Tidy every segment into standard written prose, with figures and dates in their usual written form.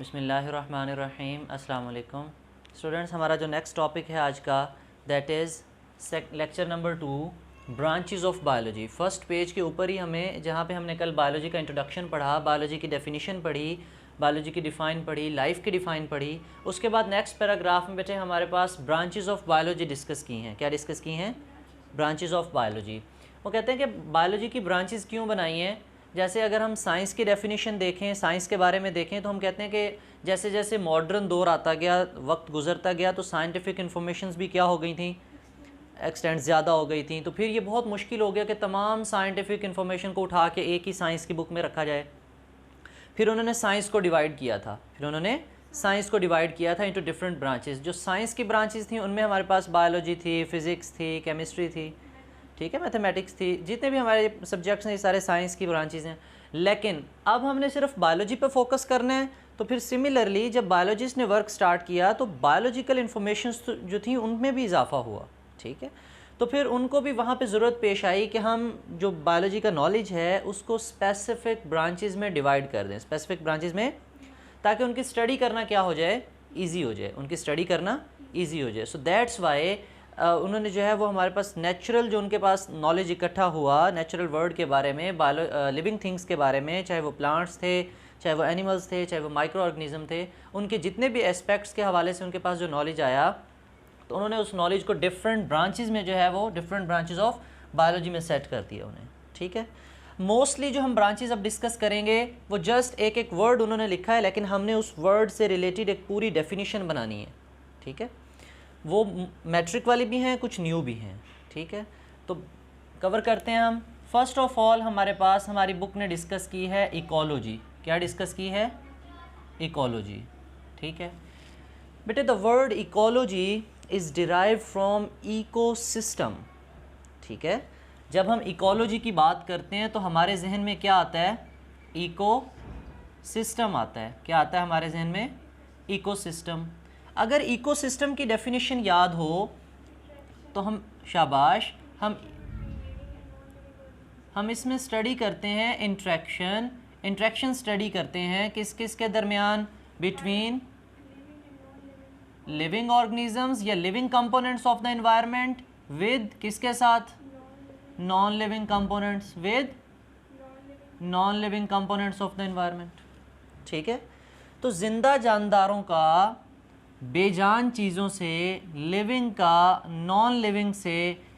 बिस्मिल्लाहिर्रहमानिर्रहीम। अस्सलाम वालेकुम स्टूडेंट्स, हमारा जो नेक्स्ट टॉपिक है आज का that is lecture number 2 branches of biology. First page के ऊपर ही हमें, जहाँ पे हमने कल बायोलॉजी का इंट्रोडक्शन पढ़ा, बायोलॉजी की डेफिनेशन पढ़ी, बायोलॉजी की डिफ़ाइन पढ़ी, लाइफ की डिफ़ाइन पढ़ी, उसके बाद नेक्स्ट पैराग्राफ में बेटे हमारे पास ब्रांचेस ऑफ बायोलॉजी डिस्कस की हैं। क्या डिस्कस की हैं? Branches of biology. वो कहते हैं कि बायोलॉजी की ब्रांचेस क्यों बनाई हैं। जैसे अगर हम साइंस की डेफिनेशन देखें, साइंस के बारे में देखें, तो हम कहते हैं कि जैसे जैसे मॉडर्न दौर आता गया, वक्त गुजरता गया, तो साइंटिफिक इन्फॉर्मेशंस भी क्या हो गई थी, एक्सटेंड ज़्यादा हो गई थी। तो फिर ये बहुत मुश्किल हो गया कि तमाम साइंटिफिक इन्फॉर्मेशन को उठा के एक ही साइंस की बुक में रखा जाए। फिर उन्होंने साइंस को डिवाइड किया था इंटू डिफरेंट ब्रांचेस। जो साइंस की ब्रांचेस थी उनमें हमारे पास बायोलॉजी थी, फ़िज़िक्स थी, केमिस्ट्री थी, ठीक है, मैथमेटिक्स थी, जितने भी हमारे सब्जेक्ट्स हैं ये सारे साइंस की ब्रांचेस हैं। लेकिन अब हमने सिर्फ बायोलॉजी पे फोकस करना है। तो फिर सिमिलरली जब बायोलॉजिस्ट ने वर्क स्टार्ट किया तो बायोलॉजिकल इन्फॉर्मेशंस जो थी उनमें भी इजाफा हुआ, ठीक है। तो फिर उनको भी वहाँ पे ज़रूरत पेश आई कि हम जो बायोलॉजी का नॉलेज है उसको स्पेसिफिक ब्रांचेस में डिवाइड कर दें, स्पेसिफिक ब्रांचेस में, ताकि उनकी स्टडी करना क्या हो जाए, ईजी हो जाए, उनकी स्टडी करना ईजी हो जाए। सो दैट्स वाई उन्होंने जो है वो हमारे पास नेचुरल, जो उनके पास नॉलेज इकट्ठा हुआ नेचुरल वर्ल्ड के बारे में, लिविंग थिंग्स के बारे में, चाहे वो प्लांट्स थे, चाहे वो एनिमल्स थे, चाहे वो माइक्रो ऑर्गेनिज्म थे, उनके जितने भी एस्पेक्ट्स के हवाले से उनके पास जो नॉलेज आया, तो उन्होंने उस नॉलेज को डिफरेंट ब्रांचेस में जो है वो डिफरेंट ब्रांचेस ऑफ बायोलॉजी में सेट कर दिया उन्हें, ठीक है। मोस्टली जो हम ब्रांचेस अब डिस्कस करेंगे वो जस्ट एक एक वर्ड उन्होंने लिखा है, लेकिन हमने उस वर्ड से रिलेटेड एक पूरी डेफिनेशन बनानी है, ठीक है। वो मैट्रिक वाली भी हैं, कुछ न्यू भी हैं, ठीक है। तो कवर करते हैं हम। फर्स्ट ऑफ ऑल हमारे पास हमारी बुक ने डिस्कस की है इकोलॉजी। क्या डिस्कस की है? इकोलॉजी, ठीक है बेटे। The word ecology is derive from ecosystem, ठीक है। जब हम इकोलॉजी की बात करते हैं तो हमारे जहन में क्या आता है? इकोसिस्टम आता है। क्या आता है हमारे जहन में? इकोसिस्टम। अगर इकोसिस्टम की डेफिनेशन याद हो तो हम शाबाश, हम इसमें स्टडी करते हैं इंट्रैक्शन स्टडी करते हैं किस किस के दरमियान, बिटवीन लिविंग ऑर्गेनिजम्स या living components of the environment with किसके साथ? Non living components, with non living components of the environment, ठीक है। तो जिंदा जानदारों का बेजान चीज़ों से, लिविंग का नॉन लिविंग से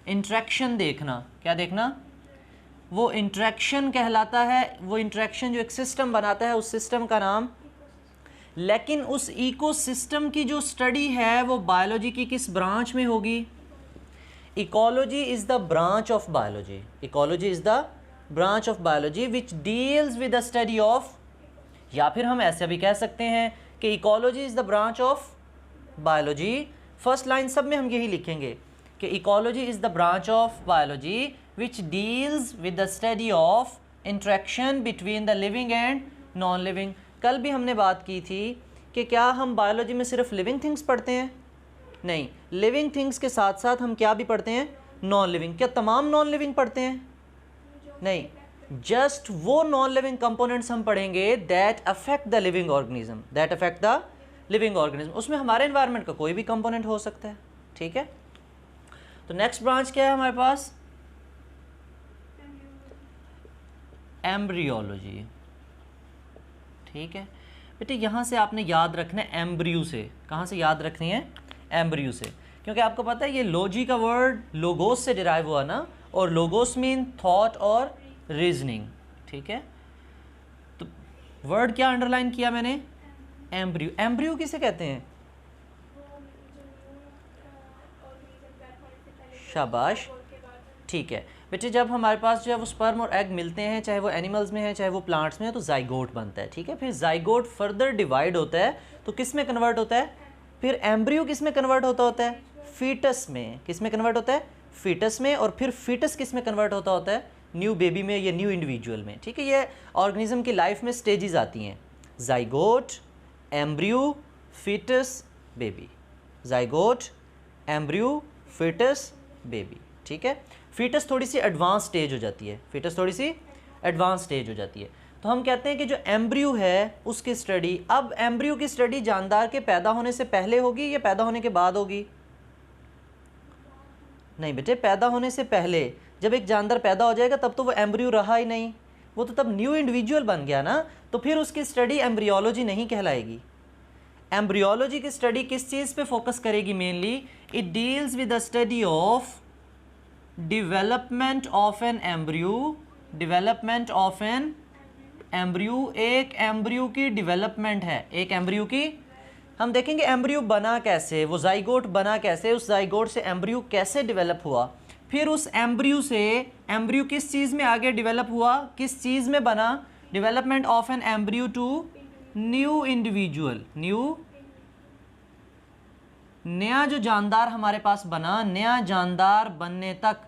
इंट्रैक्शन देखना, क्या देखना? वो इंट्रैक्शन कहलाता है। वो इंट्रैक्शन जो एक सिस्टम बनाता है, उस सिस्टम का नाम। लेकिन उस इकोसिस्टम की जो स्टडी है वो बायोलॉजी की किस ब्रांच में होगी? Ecology is the branch of biology. Ecology is the branch of biology which deals with the study of, या फिर हम ऐसा भी कह सकते हैं कि ecology is the branch of biology. First line सब में हम यही लिखेंगे कि ecology is the branch of biology which deals with the study of interaction between the living and non living. कल भी हमने बात की थी कि क्या हम बायोलॉजी में सिर्फ लिविंग थिंग्स पढ़ते हैं? नहीं, लिविंग थिंग्स के साथ साथ हम क्या भी पढ़ते हैं? Non living. क्या तमाम नॉन लिविंग पढ़ते हैं? नहीं, जस्ट वो नॉन लिविंग कंपोनेंट्स हम पढ़ेंगे that affect the living organism, that affect the living organism. उसमें हमारे एनवायरनमेंट का कोई भी कंपोनेंट हो सकता है, ठीक है। तो नेक्स्ट ब्रांच क्या है हमारे पास? एम्ब्रियोलॉजी, ठीक है बेटे। यहाँ से आपने याद रखना है एम्ब्रियो से। कहाँ से याद रखनी है? एम्ब्रियो से, क्योंकि आपको पता है ये लॉजी का वर्ड लोगोस से डिराइव हुआ ना, और लोगोस मीन थॉट और रीजनिंग, ठीक है। तो वर्ड क्या अंडरलाइन किया मैंने? एम्ब्रियो। एम्ब्रियो किसे कहते हैं? शाबाश, ठीक है बेटे। जब हमारे पास जो है वो स्पर्म और एग मिलते हैं, चाहे वो एनिमल्स में है चाहे वो प्लांट्स में है, तो जाइगोट बनता है, ठीक है। फिर जाइगोट फर्दर डिवाइड होता है तो किस में कन्वर्ट होता है? फिर एम्ब्रियो किस में कन्वर्ट होता है? फीटस में। किस में कन्वर्ट होता है? फीटस में। और फिर फीटस किस में कन्वर्ट होता है? न्यू बेबी में या न्यू इंडिविजुअल में, ठीक है। ये ऑर्गेनिज्म की लाइफ में स्टेजेस आती हैं, zygote, embryo, foetus, baby. Zygote, embryo, foetus, baby, ठीक है। फीटस थोड़ी सी एडवांस स्टेज हो जाती है, फीटस थोड़ी सी एडवांस स्टेज हो जाती है। तो हम कहते हैं कि जो एम्ब्रियो है उसकी स्टडी, अब एम्ब्रियो की स्टडी जानदार के पैदा होने से पहले होगी या पैदा होने के बाद होगी? नहीं बेटे, पैदा होने से पहले। जब एक जानदार पैदा हो जाएगा तब तो वो एम्ब्रियो रहा ही नहीं, वो तो तब न्यू इंडिविजुअल बन गया ना, तो फिर उसकी स्टडी एम्ब्रियोलॉजी नहीं कहलाएगी। एम्ब्रियोलॉजी की स्टडी किस चीज़ पे फोकस करेगी mainly? It deals with the study of development of an embryo, development of an embryo. एक एम्ब्रियो की डेवलपमेंट है, एक एम्ब्रियो की। हम देखेंगे एम्ब्रियो बना कैसे, वो जाइगोट बना कैसे, उस जाइगोट से एम्ब्रियो कैसे डेवलप हुआ, फिर उस एम्ब्रियो से एम्ब्रियो किस चीज़ में आगे डेवलप हुआ, किस चीज़ में बना, development of an embryo to new individual, new, नया जो जानदार हमारे पास बना, नया जानदार बनने तक,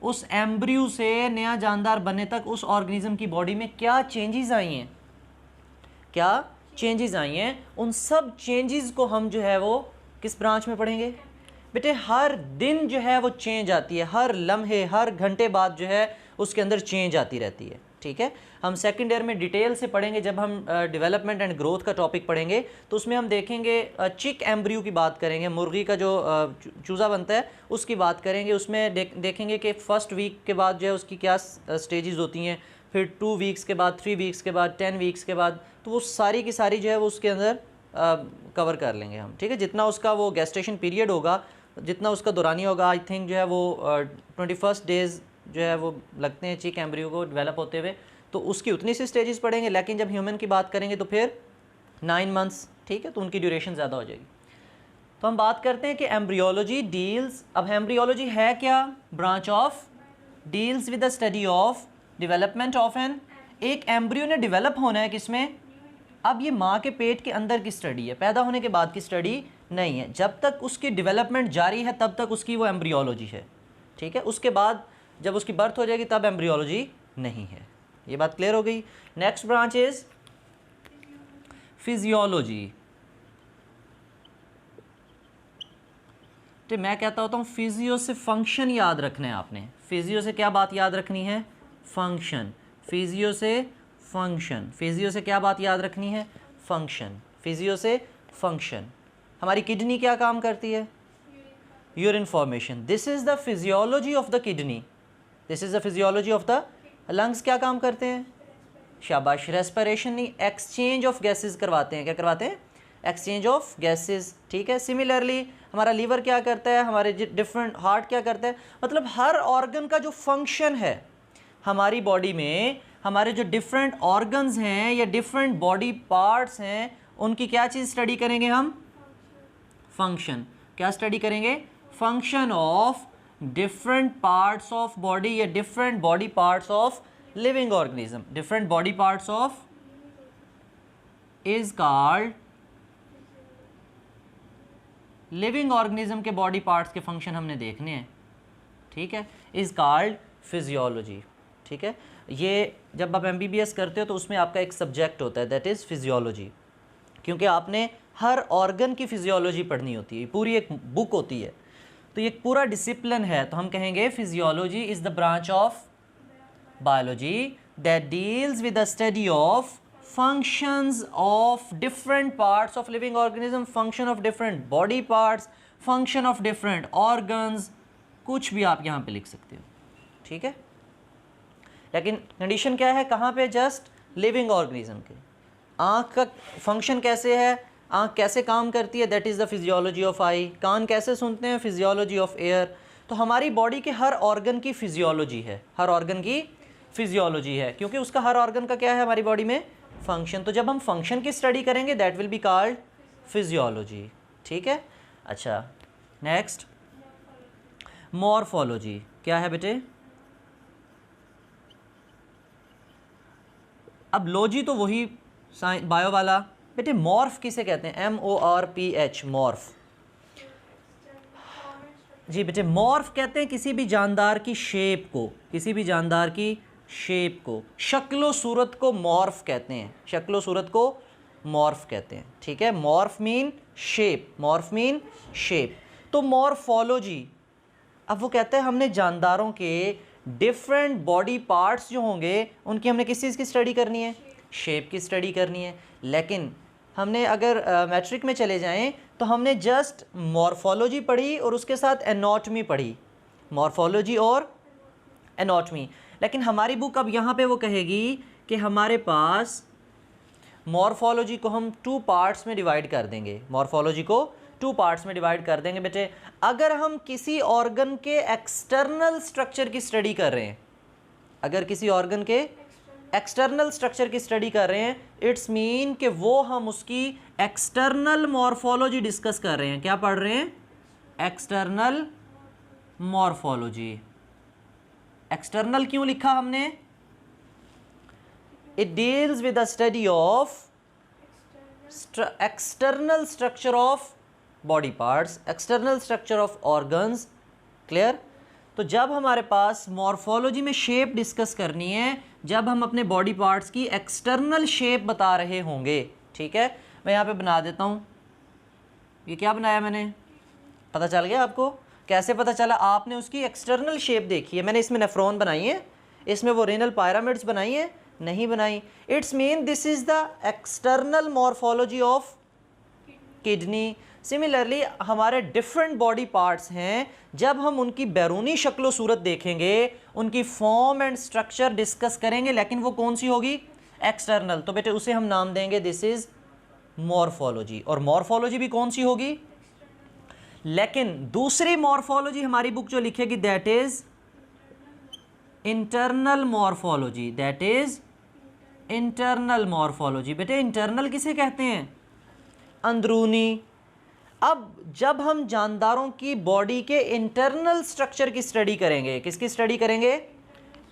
उस एम्ब्रियो से नया जानदार बनने तक उस ऑर्गेनिज्म की बॉडी में क्या चेंजेस आई हैं, क्या चेंजेस आई हैं, उन सब चेंजेस को हम जो है वो किस ब्रांच में पढ़ेंगे बेटे? हर दिन जो है वो चेंज आती है, हर लम्हे, हर घंटे बाद जो है उसके अंदर चेंज आती रहती है, ठीक है। हम सेकंड ईयर में डिटेल से पढ़ेंगे, जब हम डेवलपमेंट एंड ग्रोथ का टॉपिक पढ़ेंगे तो उसमें हम देखेंगे चिक एम्ब्रियो की बात करेंगे, मुर्गी का जो चूज़ा बनता है उसकी बात करेंगे। उसमें देखेंगे कि फ़र्स्ट वीक के बाद जो है उसकी क्या स्टेजेस होती हैं, फिर 2 वीक्स के बाद, 3 वीक्स के बाद, 10 वीक्स के बाद, तो वो सारी की सारी जो है वो उसके अंदर कवर कर लेंगे हम, ठीक है। जितना उसका वो गेस्टेशन पीरियड होगा, जितना उसका दौरानी होगा, आई थिंक जो है वो 21 डेज़ जो है वो लगते हैं चिक एम्ब्रियो को डेवलप होते हुए, तो उसकी उतनी सी स्टेजेस पढ़ेंगे। लेकिन जब ह्यूमन की बात करेंगे तो फिर 9 मंथ्स, ठीक है, तो उनकी ड्यूरेशन ज़्यादा हो जाएगी। तो हम बात करते हैं कि एम्ब्रियोलॉजी डील्स, अब एम्ब्रियोलॉजी है क्या? Branch of deals with the study of development of an, एक एम्ब्रियो ने डेवलप होना है किसमें? अब ये माँ के पेट के अंदर की स्टडी है, पैदा होने के बाद की स्टडी नहीं है। जब तक उसकी डेवलपमेंट जारी है तब तक उसकी वो एम्ब्रियोलॉजी है, ठीक है। उसके बाद जब उसकी बर्थ हो जाएगी तब एम्ब्रियोलॉजी नहीं है। ये बात क्लियर हो गई। Next branch is physiology. तो मैं कहता होता हूँ फिजियो से फंक्शन याद रखना है आपने। फिजियो से क्या बात याद रखनी है? फंक्शन। फिजियो से फंक्शन, फिजियो से क्या बात याद रखनी है? फंक्शन। फिजियो से फंक्शन। हमारी किडनी क्या काम करती है? Urine formation. This is the physiology of the kidney, this is the physiology of the lungs. क्या काम करते हैं? शाबाश, रेस्पिरेशन नहीं, एक्सचेंज ऑफ गैसेस करवाते हैं। क्या करवाते हैं? एक्सचेंज ऑफ गैसेस, ठीक है। सिमिलरली हमारा लीवर क्या करता है, हमारे डिफरेंट हार्ट क्या करता है, मतलब हर ऑर्गन का जो फंक्शन है हमारी बॉडी में, हमारे जो डिफरेंट ऑर्गन्स हैं या डिफरेंट बॉडी पार्ट्स हैं, उनकी क्या चीज़ स्टडी करेंगे हम? फंक्शन। क्या स्टडी करेंगे? Function of different parts of body या different body parts of living organism. Different body parts of is called, living organism के बॉडी पार्ट्स के फंक्शन हमने देखने हैं, ठीक है, इज कॉल्ड फिजियोलॉजी, ठीक है। ये जब आप MBBS करते हो तो उसमें आपका एक सब्जेक्ट होता है, दैट इज़ फिजियोलॉजी, क्योंकि आपने हर ऑर्गन की फिजियोलॉजी पढ़नी होती है, पूरी एक बुक होती है, तो ये पूरा डिसिप्लिन है। तो हम कहेंगे physiology is the branch of biology that deals with the study of functions of different parts of living organism, function of different body parts, function of different organs, कुछ भी आप यहाँ पे लिख सकते हो, ठीक है। लेकिन कंडीशन क्या है, कहाँ पे? जस्ट लिविंग ऑर्गेनिज्म के। आँख का फंक्शन कैसे है, आँख कैसे काम करती है, that is the physiology of eye. कान कैसे सुनते हैं, फिजियोलॉजी ऑफ एयर। तो हमारी बॉडी के हर ऑर्गन की फिजियोलॉजी है, हर ऑर्गन की फिजियोलॉजी है, क्योंकि उसका हर ऑर्गन का क्या है हमारी बॉडी में? फंक्शन। तो जब हम फंक्शन की स्टडी करेंगे that will be called physiology, ठीक है। अच्छा, नेक्स्ट मॉर्फोलॉजी। क्या है बेटे? अब लॉजी तो वही बायो वाला, बेटे मॉर्फ किसे कहते हैं? MORPH, morph. जी बेटे, मॉर्फ कहते हैं किसी भी जानदार की शेप को, किसी भी जानदार की शेप को, शक्लो सूरत को मॉर्फ कहते हैं, शक्लो सूरत को मॉर्फ कहते हैं, ठीक है। Morph mean shape, morph mean shape. तो मॉर्फोलॉजी, अब वो कहते हैं हमने जानदारों के डिफरेंट बॉडी पार्ट्स जो होंगे उनकी हमने किस चीज़ की स्टडी करनी है? शेप की स्टडी करनी है। लेकिन हमने अगर मैट्रिक में चले जाएं तो हमने जस्ट मॉर्फोलॉजी पढ़ी और उसके साथ एनाटॉमी पढ़ी, मॉर्फोलॉजी और एनाटॉमी। लेकिन हमारी बुक अब यहाँ पे वो कहेगी कि हमारे पास मॉर्फोलॉजी को हम 2 पार्ट्स में डिवाइड कर देंगे, मॉर्फोलॉजी को 2 पार्ट्स में डिवाइड कर देंगे बेटे। अगर हम किसी ऑर्गन के एक्सटर्नल स्ट्रक्चर की स्टडी कर रहे हैं, अगर किसी ऑर्गन के एक्सटर्नल स्ट्रक्चर की स्टडी कर रहे हैं, इट्स मीन कि वो हम उसकी एक्सटर्नल मॉर्फोलॉजी डिस्कस कर रहे हैं। क्या पढ़ रहे हैं? External morphology. एक्सटर्नल क्यों लिखा हमने? It deals with the study of external structure of body parts, external structure of organs. Clear? तो जब हमारे पास मॉर्फोलॉजी में शेप डिस्कस करनी है, जब हम अपने बॉडी पार्ट्स की एक्सटर्नल शेप बता रहे होंगे, ठीक है, मैं यहाँ पे बना देता हूँ। ये क्या बनाया मैंने? पता चल गया आपको? कैसे पता चला? आपने उसकी एक्सटर्नल शेप देखी है। मैंने इसमें नेफ्रॉन बनाई है, इसमें वो रेनल पायरामिड्स बनाई है? नहीं बनाई। It's mean this is the external morphology of kidney. Similarly हमारे डिफरेंट बॉडी पार्ट्स हैं, जब हम उनकी बैरूनी शक्ल सूरत देखेंगे, उनकी फॉर्म एंड स्ट्रक्चर डिस्कस करेंगे, लेकिन वो कौन सी होगी? एक्सटर्नल। तो बेटे उसे हम नाम देंगे दिस इज़ मॉर्फोलॉजी। और मॉर्फोलॉजी भी कौन सी होगी? लेकिन दूसरी मॉर्फोलॉजी हमारी बुक जो लिखेगी that is internal morphology, that is internal morphology. बेटे इंटरनल किसे कहते हैं? अंदरूनी। अब जब हम जानदारों की बॉडी के इंटरनल स्ट्रक्चर की स्टडी करेंगे, किसकी स्टडी करेंगे?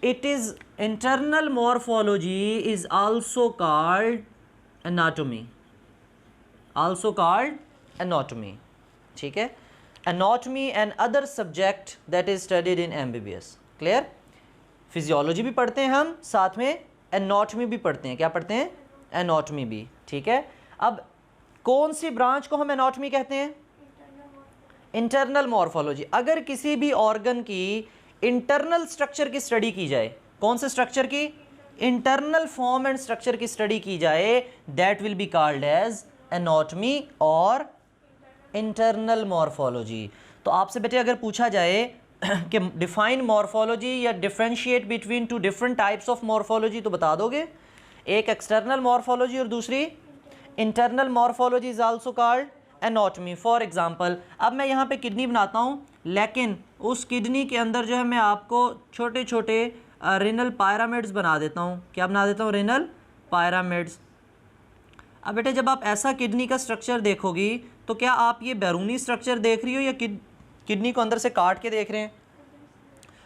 It is internal morphology is also called anatomy, also called anatomy. ठीक है, anatomy and other subject that is studied in MBBS। Clear? Physiology भी पढ़ते हैं हम, साथ में एनाटॉमी भी पढ़ते हैं। क्या पढ़ते हैं? एनाटॉमी भी। ठीक है, अब कौन सी ब्रांच को हम एनाटॉमी कहते हैं? Internal morphology. अगर किसी भी ऑर्गन की इंटरनल स्ट्रक्चर की स्टडी की जाए, कौन से स्ट्रक्चर की? इंटरनल फॉर्म एंड स्ट्रक्चर की स्टडी की जाए, that will be called as anatomy और इंटरनल मॉर्फोलॉजी। तो आपसे बेटे अगर पूछा जाए कि डिफाइन मॉर्फोलॉजी या differentiate between 2 different types of morphology, तो बता दोगे? एक एक्सटर्नल मॉर्फोलॉजी और दूसरी internal morphology is also called anatomy. For example, अब मैं यहाँ पे किडनी बनाता हूँ, लेकिन उस किडनी के अंदर जो है मैं आपको छोटे छोटे रेनल पायरामिड्स बना देता हूँ। क्या बना देता हूँ? Renal pyramids. अब बेटे जब आप ऐसा किडनी का स्ट्रक्चर देखोगी तो क्या आप ये बैरूनी स्ट्रक्चर देख रही हो या किडनी को अंदर से काट के देख रहे हैं?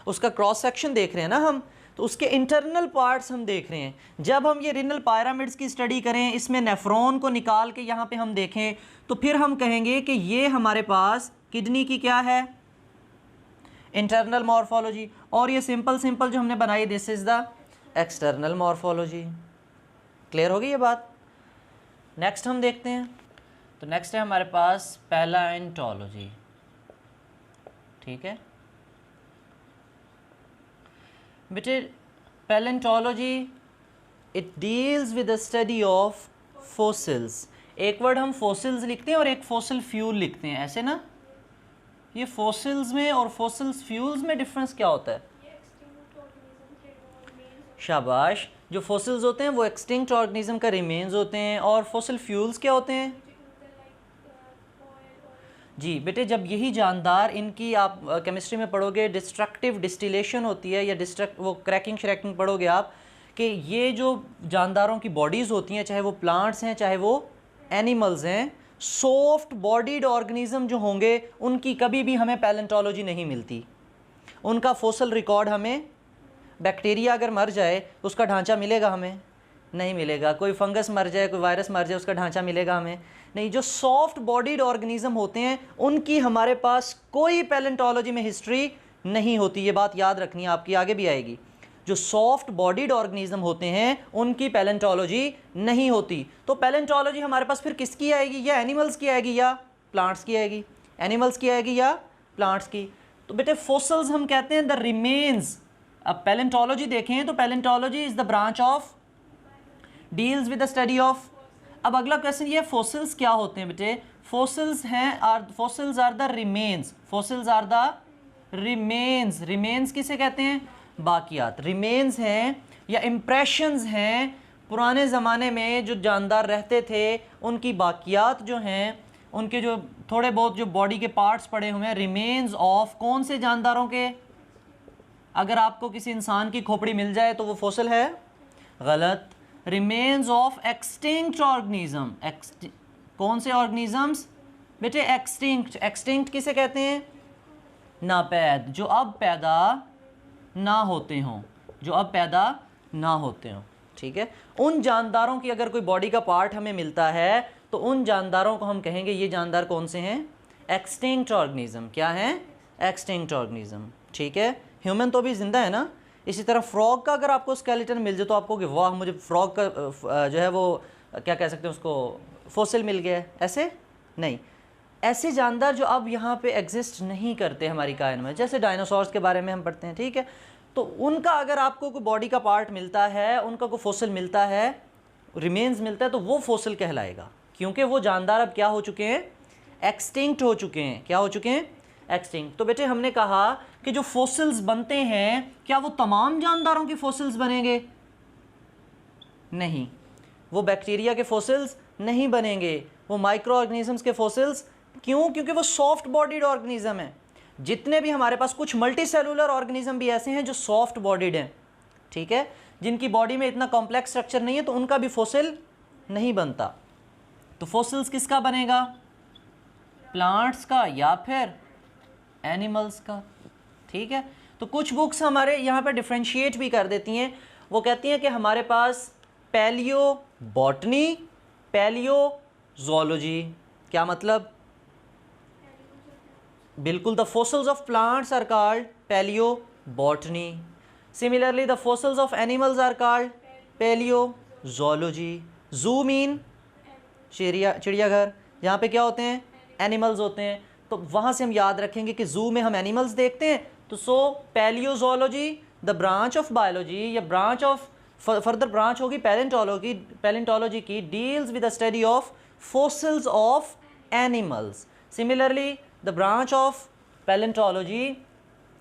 उसका क्रॉस सेक्शन देख रहे हैं ना हम, तो उसके इंटरनल पार्ट्स हम देख रहे हैं। जब हम ये रेनल पायरामिड्स की स्टडी करें, इसमें नेफ्रॉन को निकाल के यहाँ पे हम देखें, तो फिर हम कहेंगे कि ये हमारे पास किडनी की क्या है? Internal morphology. और ये सिंपल जो हमने बनाई, this is the external morphology. Clear होगी ये बात? नेक्स्ट हम देखते हैं। तो नेक्स्ट है हमारे पास पैलेंटोलॉजी। ठीक है बेटे, palaeontology it deals with the study of fossils. एक वर्ड हम फॉसिल्स लिखते हैं और एक फॉसिल फ्यूल लिखते हैं, ऐसे ना? ये फॉसिल्स में और फॉसिल्स फ्यूल्स में डिफरेंस क्या होता है? शाबाश। जो फॉसिल्स होते हैं वो एक्सटिंक्ट ऑर्गेनिज्म का रिमेन्स होते हैं, और फॉसिल फ्यूल्स क्या होते हैं? जी बेटे, जब यही जानदार, इनकी आप केमिस्ट्री में पढ़ोगे, डिस्ट्रक्टिव डिस्टिलेशन होती है या वो क्रैकिंग श्रैकिंग पढ़ोगे आप, कि ये जो जानदारों की बॉडीज़ होती हैं, चाहे वो प्लांट्स हैं चाहे वो एनिमल्स हैं, सॉफ्ट बॉडीड ऑर्गेनिज्म जो होंगे, उनकी कभी भी हमें पैलेंटोलॉजी नहीं मिलती। उनका फॉसिल रिकॉर्ड हमें, बैक्टीरिया अगर मर जाए तो उसका ढांचा मिलेगा? हमें नहीं मिलेगा। कोई फंगस मर जाए, कोई वायरस मर जाए, उसका ढांचा मिलेगा? हमें नहीं। जो सॉफ्ट बॉडीड ऑर्गेनिज्म होते हैं उनकी हमारे पास कोई पैलेंटोलॉजी में हिस्ट्री नहीं होती। ये बात याद रखनी है आपकी, आगे भी आएगी। जो सॉफ्ट बॉडीड ऑर्गेनिज्म होते हैं उनकी पैलेंटोलॉजी नहीं होती। तो पैलेंटोलॉजी हमारे पास फिर किसकी आएगी? या एनिमल्स की आएगी या प्लांट्स की आएगी? एनिमल्स की आएगी या प्लांट्स की? तो बेटे फॉसिल्स हम कहते हैं द रिमेन्स। अब पैलेंटोलॉजी देखें तो palaeontology is the branch of deals with the study of. अब अगला क्वेश्चन ये, फॉसिल्स क्या होते हैं बेटे? फॉसिल्स हैं, fossils are the remains, fossils are the remains. Remains किसे कहते हैं? बाकियात। रिमेन्स हैं या इम्प्रेशंस हैं पुराने ज़माने में जो जानदार रहते थे उनकी बाकियात जो हैं, उनके जो थोड़े बहुत जो बॉडी के पार्ट्स पड़े हुए हैं, रिमेन्स ऑफ कौन से जानदारों के? अगर आपको किसी इंसान की खोपड़ी मिल जाए तो वो फॉसिल है? गलत। Remains of extinct organism. कौन से ऑर्गेनिजम्स बेटे? एक्सटिंक्ट। एक्सटिंक्ट किसे कहते हैं? नापैद, जो अब पैदा ना होते हों, जो अब पैदा ना होते हों। ठीक है, उन जानदारों की अगर कोई बॉडी का पार्ट हमें मिलता है तो उन जानदारों को हम कहेंगे ये जानदार कौन से हैं? Extinct organism. क्या है? Extinct organism. ठीक है, ह्यूमन तो अभी जिंदा है ना। इसी तरह फ्रॉग का अगर आपको स्केलेटन मिल जाए तो आपको कि वाह मुझे फ्रॉग का जो है वो क्या कह सकते हैं उसको, फॉसिल मिल गया है। ऐसे नहीं, ऐसे जानदार जो अब यहाँ पे एग्जिस्ट नहीं करते हमारी कायन में, जैसे डायनासोर्स के बारे में हम पढ़ते हैं। ठीक है, तो उनका अगर आपको कोई बॉडी का पार्ट मिलता है, उनका कोई फॉसिल मिलता है, रिमेन्स मिलता है, तो वो फॉसिल कहलाएगा, क्योंकि वो जानदार अब क्या हो चुके हैं? एक्सटिंक्ट हो चुके हैं। क्या हो चुके हैं? एक्सटिंक्ट। तो बेटे हमने कहा कि जो फॉसिल्स बनते हैं क्या वो तमाम जानदारों के फॉसिल्स बनेंगे? नहीं, वो बैक्टीरिया के फॉसिल्स नहीं बनेंगे, वो माइक्रो ऑर्गेनिजम्स के फॉसिल्स। क्यों? क्योंकि वो सॉफ्ट बॉडीड ऑर्गेनिज्म है। जितने भी हमारे पास कुछ मल्टी सेलुलर ऑर्गेनिज्म भी ऐसे हैं जो सॉफ्ट बॉडीड हैं, ठीक है, जिनकी बॉडी में इतना कॉम्प्लेक्स स्ट्रक्चर नहीं है, तो उनका भी फॉसिल नहीं बनता। तो फॉसिल्स किसका बनेगा? प्लांट्स का या फिर एनिमल्स का। ठीक है, तो कुछ बुक्स हमारे यहाँ पर डिफ्रेंशिएट भी कर देती हैं। वो कहती हैं कि हमारे पास पैलियो बॉटनी, पैलियो ज़ूलॉजी। क्या मतलब? बिल्कुल, the fossils of plants are called palaeobotany. Similarly the fossils of animals are called palaeozoology. Zoo mean चिड़ियाघर, यहाँ पे क्या होते हैं? एनिमल्स होते हैं। तो वहाँ से हम याद रखेंगे कि जू में हम एनिमल्स देखते हैं, तो सो पैलियोजोलॉजी द ब्रांच ऑफ बायोलॉजी या ब्रांच ऑफ फर्दर ब्रांच होगी पैलेंटोलॉजी की, deals with the study of fossils of animals. Similarly the branch of palaeontology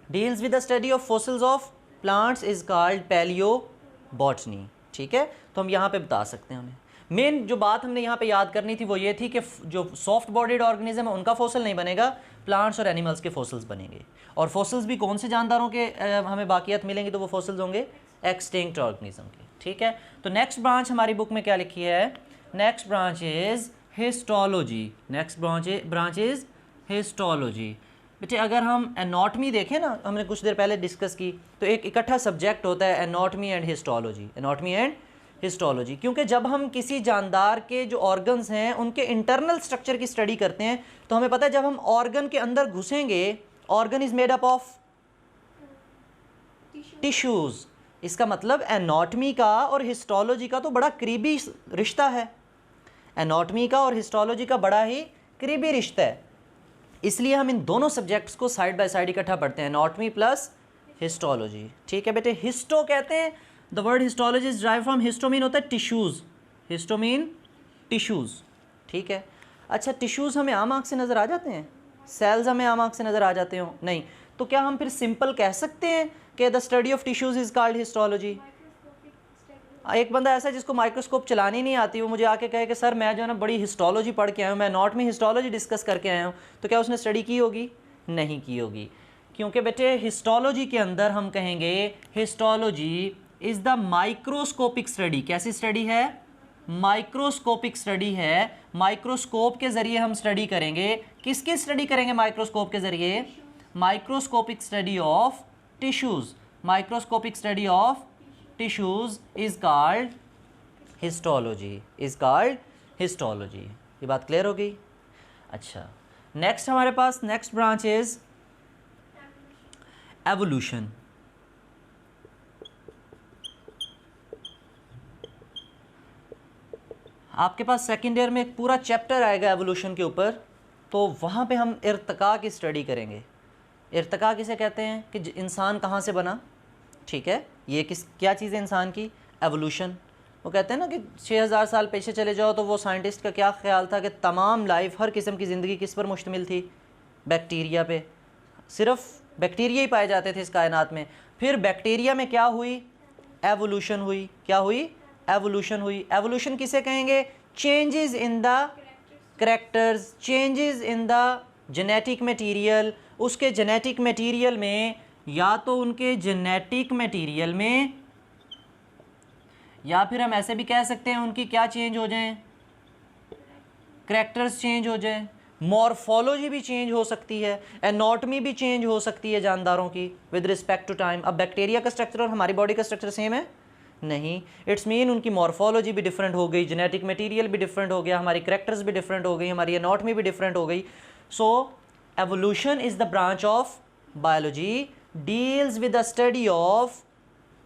deals with the study of fossils of plants is called palaeobotany. ठीक है, तो हम यहाँ पे बता सकते हैं उन्हें। मेन जो बात हमने यहाँ पे याद करनी थी वो ये थी कि जो सॉफ्ट बॉडीड ऑर्गेनिज्म है उनका फॉसिल नहीं बनेगा, प्लांट्स और एनिमल्स के फॉसिल्स बनेंगे। और फॉसिल्स भी कौन से जानदारों के हमें बाकियात मिलेंगे? तो वो फॉसिल्स होंगे एक्सटिंक्ट ऑर्गेनिज्म के। ठीक है, तो नेक्स्ट ब्रांच हमारी बुक में क्या लिखी है? Next branch is histology. Next branch is histology. बेटे अगर हम एनाटॉमी देखें ना, हमने कुछ देर पहले डिस्कस की, तो एक इकट्ठा सब्जेक्ट होता है anatomy and histology. Anatomy and histology, क्योंकि जब हम किसी जानदार के जो ऑर्गन्स हैं उनके इंटरनल स्ट्रक्चर की स्टडी करते हैं तो हमें पता है जब हम ऑर्गन के अंदर घुसेंगे, organ is made up of tissues. इसका मतलब एनाटॉमी का और हिस्टोलॉजी का तो बड़ा करीबी रिश्ता है। एनाटॉमी का और हिस्टोलॉजी का बड़ा ही करीबी रिश्ता है, इसलिए हम इन दोनों सब्जेक्ट्स को साइड बाय साइड इकट्ठा पढ़ते हैं, एनाटॉमी प्लस हिस्टोलॉजी। ठीक है बेटे, हिस्टो कहते हैं, the word histology is derive from histo mean होता है टिश्यूज़, हिस्टोमीन टिश्यूज़। ठीक है, अच्छा टिश्यूज़ हमें आम आँख से नज़र आ जाते हैं? सेल्स हमें आम आँख से नज़र आ जाते हो? नहीं, तो क्या हम फिर सिंपल कह सकते हैं कि the study of tissues is called histology? एक बंदा ऐसा है जिसको माइक्रोस्कोप चलानी नहीं आती, वो मुझे आके कहे कि सर मैं जो है ना बड़ी हिस्टोलॉजी पढ़ के आया हूँ, मैं एनाटॉमी हिस्टोलॉजी डिस्कस करके आया हूँ, तो क्या उसने स्टडी की होगी? नहीं की होगी, क्योंकि बेटे हिस्टोलॉजी के अंदर हम कहेंगे histology is the microscopic study. कैसी स्टडी है? माइक्रोस्कोपिक स्टडी है। माइक्रोस्कोप के ज़रिए हम स्टडी करेंगे। किसकी स्टडी करेंगे माइक्रोस्कोप के ज़रिए? Microscopic study of tissues. Microscopic study of tissues is called histology, is called histology. ये बात क्लियर हो गई? अच्छा, नेक्स्ट हमारे पास नेक्स्ट ब्रांच इज़ एवोल्यूशन। आपके पास सेकेंड ईयर में एक पूरा चैप्टर आएगा एवोल्यूशन के ऊपर, तो वहाँ पे हम इर्तिका की स्टडी करेंगे। इर्तिका किसे कहते हैं? कि इंसान कहाँ से बना। ठीक है, ये क्या चीज़ है इंसान की? एवोल्यूशन। वो कहते हैं ना कि 6000 साल पीछे चले जाओ तो वो साइंटिस्ट का क्या ख्याल था कि तमाम लाइफ, हर किस्म की ज़िंदगी किस पर मुश्तमिल थी? बैक्टीरिया पे। सिर्फ बैक्टीरिया ही पाए जाते थे इस कायनात में। फिर बैक्टीरिया में क्या हुई? एवोल्यूशन हुई। क्या हुई? एवोल्यूशन हुई। एवोल्यूशन किसे कहेंगे? Changes in the characters, changes in the genetic material. उसके जेनेटिक मटेरियल में, या तो उनके जेनेटिक मटेरियल में, या फिर हम ऐसे भी कह सकते हैं उनकी क्या चेंज हो जाएं? करैक्टर्स चेंज हो जाएं। मॉर्फोलॉजी भी चेंज हो सकती है, एनाटॉमी भी चेंज हो सकती है जानदारों की विद रिस्पेक्ट टू टाइम। अब बैक्टीरिया का स्ट्रक्चर और हमारी बॉडी का स्ट्रक्चर सेम है? नहीं। इट्स मीन उनकी मॉर्फोलॉजी भी डिफरेंट हो गई, जेनेटिक मटेरियल भी डिफरेंट हो गया, हमारी करैक्टर्स भी डिफरेंट हो गई, हमारी एनाटॉमी भी डिफरेंट हो गई। So evolution is the branch of biology deals with the study of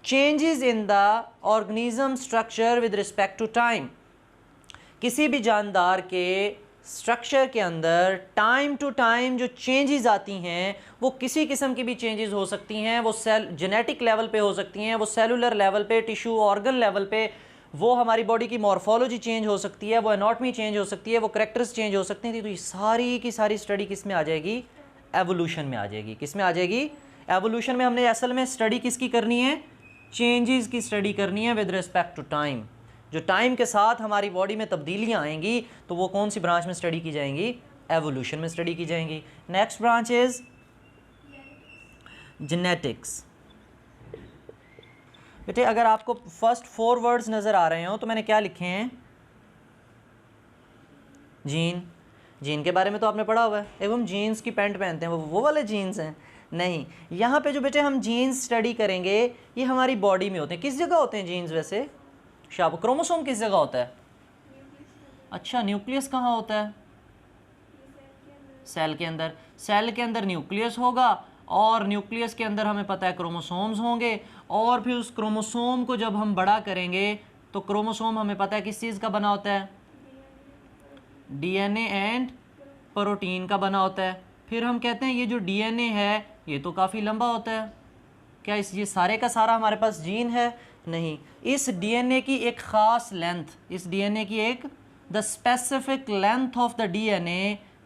changes in the organism structure with respect to time. किसी भी जानदार के स्ट्रक्चर के अंदर टाइम टू टाइम जो चेंजेस आती हैं, वो किसी किस्म की भी चेंजेस हो सकती हैं। वो सेल जेनेटिक लेवल पे हो सकती हैं, वो सेलुलर लेवल पे, टिश्यू ऑर्गन लेवल पे, वो हमारी बॉडी की मॉर्फोलॉजी चेंज हो सकती है, वो एनाटॉमी चेंज हो सकती है, वो करैक्टर्स चेंज हो सकती हैं। तो ये सारी की सारी स्टडी किस में आ जाएगी? एवोल्यूशन में आ जाएगी। किस में आ जाएगी? एवोल्यूशन में। हमने असल में स्टडी किसकी करनी है? चेंजेस की स्टडी करनी है विद रिस्पेक्ट टू टाइम। जो टाइम के साथ हमारी बॉडी में तब्दीलियाँ आएंगी तो वो कौन सी ब्रांच में स्टडी की जाएंगी? एवोल्यूशन में स्टडी की जाएंगी। Next branch is genetics. बेटे अगर आपको फर्स्ट 4 वर्ड्स नज़र आ रहे हो तो मैंने क्या लिखे हैं? जीन। जीन के बारे में तो आपने पढ़ा हुआ है। एवं जीन्स की पैंट पहनते हैं, वो वाले जीन्स हैं? नहीं। यहाँ पे जो बेटे हम जीन्स स्टडी करेंगे ये हमारी बॉडी में होते हैं। किस जगह होते हैं जीन्स वैसे? शाबाश। क्रोमोसोम किस जगह होता है? अच्छा, न्यूक्लियस कहाँ होता है? सेल के अंदर। सेल के अंदर न्यूक्लियस होगा और न्यूक्लियस के अंदर हमें पता है क्रोमोसोम्स होंगे, और फिर उस क्रोमोसोम को जब हम बड़ा करेंगे तो क्रोमोसोम हमें पता है किस चीज़ का बना होता है? डीएनए एंड प्रोटीन का बना होता है। फिर हम कहते हैं ये जो डीएनए है ये तो काफ़ी लंबा होता है। क्या ये सारे का सारा हमारे पास जीन है? नहीं। इस डीएनए की एक ख़ास लेंथ, इस डीएनए की एक the specific length of the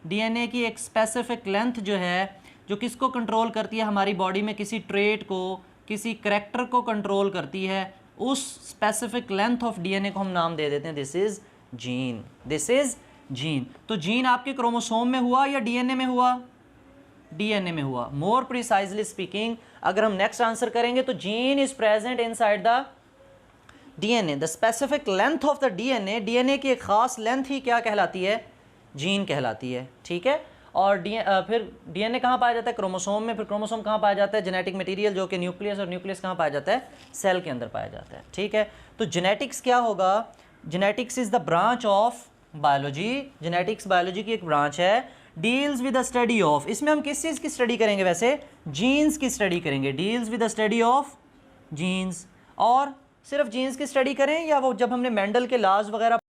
DNA की एक स्पेसिफिक लेंथ जो है, जो किसको कंट्रोल करती है? हमारी बॉडी में किसी ट्रेट को, किसी करैक्टर को कंट्रोल करती है। उस स्पेसिफिक लेंथ ऑफ डीएनए को हम नाम दे देते हैं this is gene. This is gene. तो जीन आपके क्रोमोसोम में हुआ या डीएनए में हुआ? डीएनए में हुआ। मोर प्रिसाइजली स्पीकिंग अगर हम नेक्स्ट आंसर करेंगे तो gene is present inside the DNA. The specific length of the DNA, DNA की एक खास लेंथ ही क्या कहलाती है? जीन कहलाती है। ठीक है। और फिर डीएनए कहाँ पाया जाता है? क्रोमोसोम में। फिर क्रोमोसोम कहाँ पाया जाता है? जेनेटिक मटेरियल जो कि न्यूक्लियस, और न्यूक्लियस कहाँ पाया जाता है? सेल के अंदर पाया जाता है। ठीक है। तो जेनेटिक्स क्या होगा? Genetics is the branch of biology. Genetics biology की एक ब्रांच है। Deals with the study of, इसमें हम किस चीज़ की स्टडी करेंगे वैसे? जीन्स की स्टडी करेंगे। Deals with the study of genes. और सिर्फ जीन्स की स्टडी करें या वो जब हमने मेंडल के लॉज वगैरह